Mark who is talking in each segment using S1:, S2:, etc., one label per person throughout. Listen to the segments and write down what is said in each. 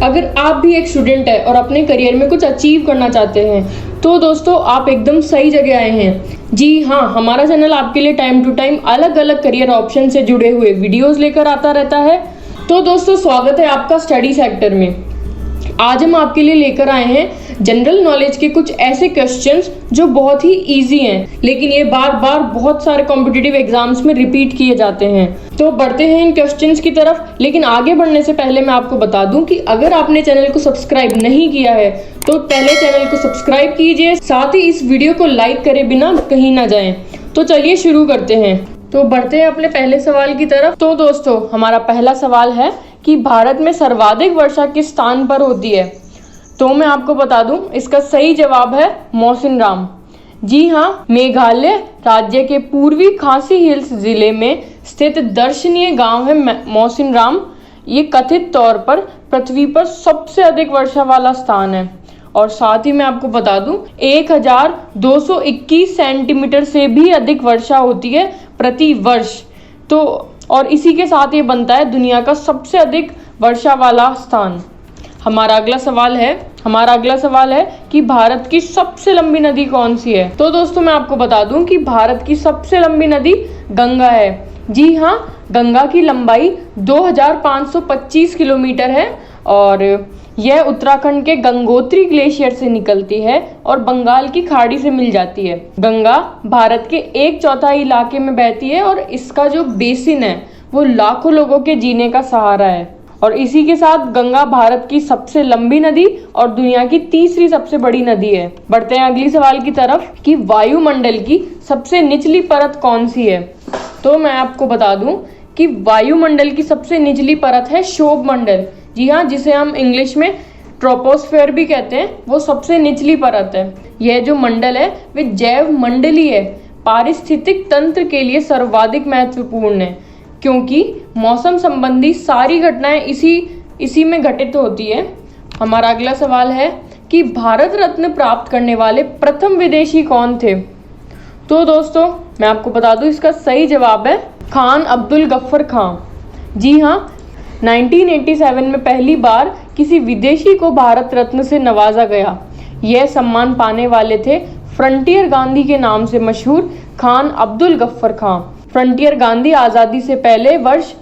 S1: अगर आप भी एक स्टूडेंट है और अपने करियर में कुछ अचीव करना चाहते हैं तो दोस्तों आप एकदम सही जगह आए हैं। जी हाँ, हमारा चैनल आपके लिए टाइम टू टाइम अलग अलग करियर ऑप्शन से जुड़े हुए वीडियोस लेकर आता रहता है। तो दोस्तों स्वागत है आपका स्टडी सेक्टर में। आज हम आपके लिए लेकर आए हैं जनरल नॉलेज के कुछ ऐसे क्वेश्चंस जो बहुत ही इजी हैं, लेकिन ये बार बार बहुत सारे कॉम्पिटिटिव एग्जाम्स में रिपीट किए जाते हैं। तो बढ़ते हैं इन क्वेश्चंस की तरफ, लेकिन आगे बढ़ने से पहले मैं आपको बता दूं कि अगर आपने चैनल को सब्सक्राइब नहीं किया है तो पहले चैनल को सब्सक्राइब कीजिए, साथ ही इस वीडियो को लाइक करे बिना कहीं ना जाएं। तो चलिए शुरू करते हैं। तो बढ़ते हैं अपने पहले सवाल की तरफ। तो दोस्तों हमारा पहला सवाल है कि भारत में सर्वाधिक वर्षा किस स्थान पर होती है। तो मैं आपको बता दूं, इसका सही जवाब है मौसिनराम। जी हाँ, मेघालय राज्य के पूर्वी खासी हिल्स जिले में स्थित दर्शनीय गांव है मौसिनराम। ये कथित तौर पर पृथ्वी पर सबसे अधिक वर्षा वाला स्थान है। और साथ ही मैं आपको बता दूं 1221 सेंटीमीटर से भी अधिक वर्षा होती है प्रति वर्ष। तो और इसी के साथ ये बनता है दुनिया का सबसे अधिक वर्षा वाला स्थान। हमारा अगला सवाल है कि भारत की सबसे लंबी नदी कौन सी है। तो दोस्तों मैं आपको बता दूं कि भारत की सबसे लंबी नदी गंगा है। जी हाँ, गंगा की लंबाई 2525 किलोमीटर है और यह उत्तराखंड के गंगोत्री ग्लेशियर से निकलती है और बंगाल की खाड़ी से मिल जाती है। गंगा भारत के 1/4 इलाके में बहती है और इसका जो बेसिन है वो लाखों लोगों के जीने का सहारा है। और इसी के साथ गंगा भारत की सबसे लंबी नदी और दुनिया की तीसरी सबसे बड़ी नदी है। बढ़ते हैं अगली सवाल की तरफ कि वायुमंडल की सबसे निचली परत कौन सी है। तो मैं आपको बता दूं कि वायुमंडल की सबसे निचली परत है क्षोभ मंडल। जी हाँ, जिसे हम इंग्लिश में ट्रोपोस्फेयर भी कहते हैं, वो सबसे निचली परत है। यह जो मंडल है वह जैव मंडलीय पारिस्थितिक तंत्र के लिए सर्वाधिक महत्वपूर्ण है, क्योंकि मौसम संबंधी सारी घटनाएं इसी में घटित होती है। हमारा अगला सवाल है कि भारत रत्न प्राप्त करने वाले प्रथम विदेशी कौन थे। तो दोस्तों मैं आपको बता दूं, इसका सही जवाब है खान अब्दुल गफ्फर खान। जी हाँ, 1987 में पहली बार किसी विदेशी को भारत रत्न से नवाजा गया। यह सम्मान पाने वाले थे फ्रंटियर गांधी के नाम से मशहूर खान अब्दुल गफ्फर खान। फ्रंटियर गांधी आज़ादी से पहले वर्ष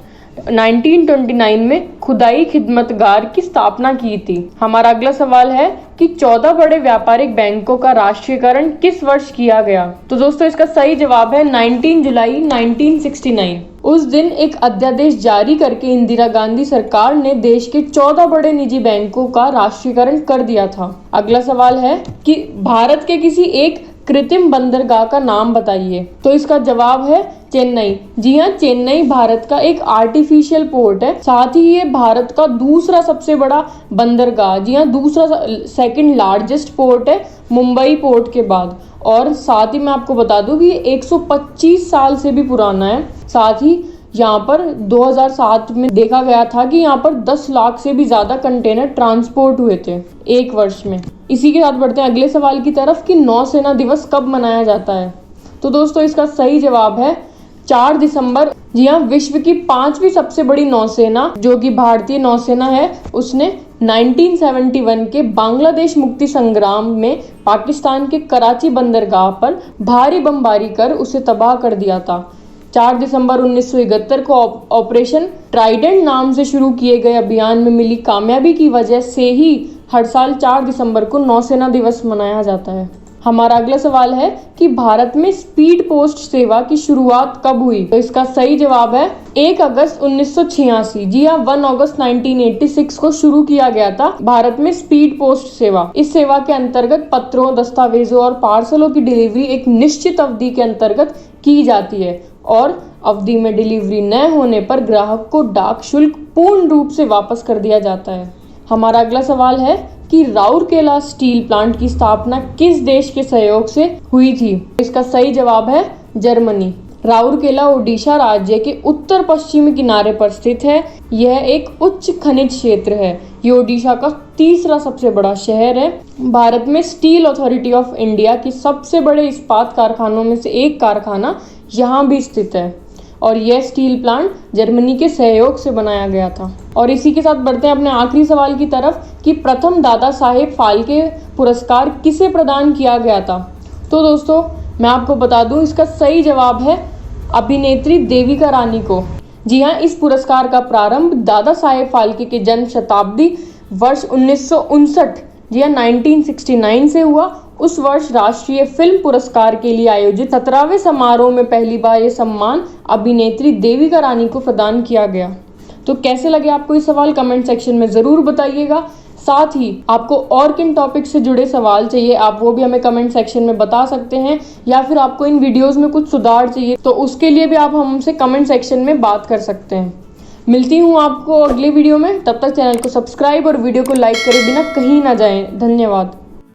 S1: 1929 में खुदाई खिदमतगार की स्थापना की थी। हमारा अगला सवाल है कि 14 बड़े व्यापारिक बैंकों का राष्ट्रीयकरण किस वर्ष किया गया। तो दोस्तों इसका सही जवाब है 19 जुलाई 1969। उस दिन एक अध्यादेश जारी करके इंदिरा गांधी सरकार ने देश के 14 बड़े निजी बैंकों का राष्ट्रीयकरण कर दिया था। अगला सवाल है कि भारत के किसी एक कृत्रिम बंदरगाह का नाम बताइए। तो इसका जवाब है चेन्नई। जी हाँ, चेन्नई भारत का एक आर्टिफिशियल पोर्ट है। साथ ही ये भारत का दूसरा सबसे बड़ा बंदरगाह, जी हाँ, दूसरा सेकंड लार्जेस्ट पोर्ट है मुंबई पोर्ट के बाद। और साथ ही मैं आपको बता दूं कि ये 125 साल से भी पुराना है। साथ ही यहाँ पर 2007 में देखा गया था कि यहाँ पर 10 लाख से भी ज़्यादा कंटेनर ट्रांसपोर्ट हुए थे एक वर्ष में। इसी के साथ बढ़ते हैं अगले सवाल की तरफ कि नौसेना दिवस कब मनाया जाता है। तो दोस्तों इसका सही जवाब है 4 दिसंबर। जी हाँ, विश्व की 5वीं सबसे बड़ी नौसेना जो कि भारतीय नौसेना है, उसने 1971 के बांग्लादेश मुक्ति संग्राम में पाकिस्तान के कराची बंदरगाह पर भारी बमबारी कर उसे तबाह कर दिया था। 4 दिसंबर 1971 को ऑपरेशन ट्राइडेंट नाम से शुरू किए गए अभियान में मिली कामयाबी की वजह से ही हर साल 4 दिसंबर को नौसेना दिवस मनाया जाता है। हमारा अगला सवाल है कि भारत में स्पीड पोस्ट सेवा की शुरुआत कब हुई। तो इसका सही जवाब है 1 अगस्त 1986। जी हाँ, 1 अगस्त 1986 को शुरू किया गया था भारत में स्पीड पोस्ट सेवा। इस सेवा के अंतर्गत पत्रों, दस्तावेजों और पार्सलों की डिलीवरी एक निश्चित अवधि के अंतर्गत की जाती है और अवधि में डिलीवरी न होने पर ग्राहक को डाक शुल्क पूर्ण रूप से वापस कर दिया जाता है। हमारा अगला सवाल है कि राउरकेला स्टील प्लांट की स्थापना किस देश के सहयोग से हुई थी। इसका सही जवाब है जर्मनी। राउरकेला ओडिशा राज्य के उत्तर पश्चिमी किनारे पर स्थित है। यह एक उच्च खनिज क्षेत्र है। ये ओडिशा का तीसरा सबसे बड़ा शहर है। भारत में स्टील अथॉरिटी ऑफ इंडिया की सबसे बड़े इस्पात कारखानों में से एक कारखाना यहाँ भी स्थित है। और यह स्टील प्लांट जर्मनी के सहयोग से बनाया गया था। और इसी के साथ बढ़ते हैं अपने आखिरी सवाल की तरफ कि प्रथम दादा साहेब फाल्के पुरस्कार किसे प्रदान किया गया था। तो दोस्तों मैं आपको बता दूं, इसका सही जवाब है अभिनेत्री देविका रानी को। जी हाँ, इस पुरस्कार का प्रारंभ दादा साहेब फाल्के के जन्म शताब्दी वर्ष 1959 जी हाँ 1969 से हुआ। उस वर्ष राष्ट्रीय फिल्म पुरस्कार के लिए आयोजित 17वें समारोह में पहली बार ये सम्मान अभिनेत्री देविका रानी को प्रदान किया गया। तो कैसे लगे आपको ये सवाल, कमेंट सेक्शन में ज़रूर बताइएगा। साथ ही आपको और किन टॉपिक से जुड़े सवाल चाहिए आप वो भी हमें कमेंट सेक्शन में बता सकते हैं, या फिर आपको इन वीडियोस में कुछ सुधार चाहिए तो उसके लिए भी आप हमसे कमेंट सेक्शन में बात कर सकते हैं। मिलती हूँ आपको अगले वीडियो में, तब तक चैनल को सब्सक्राइब और वीडियो को लाइक करे बिना कहीं ना जाएं। धन्यवाद।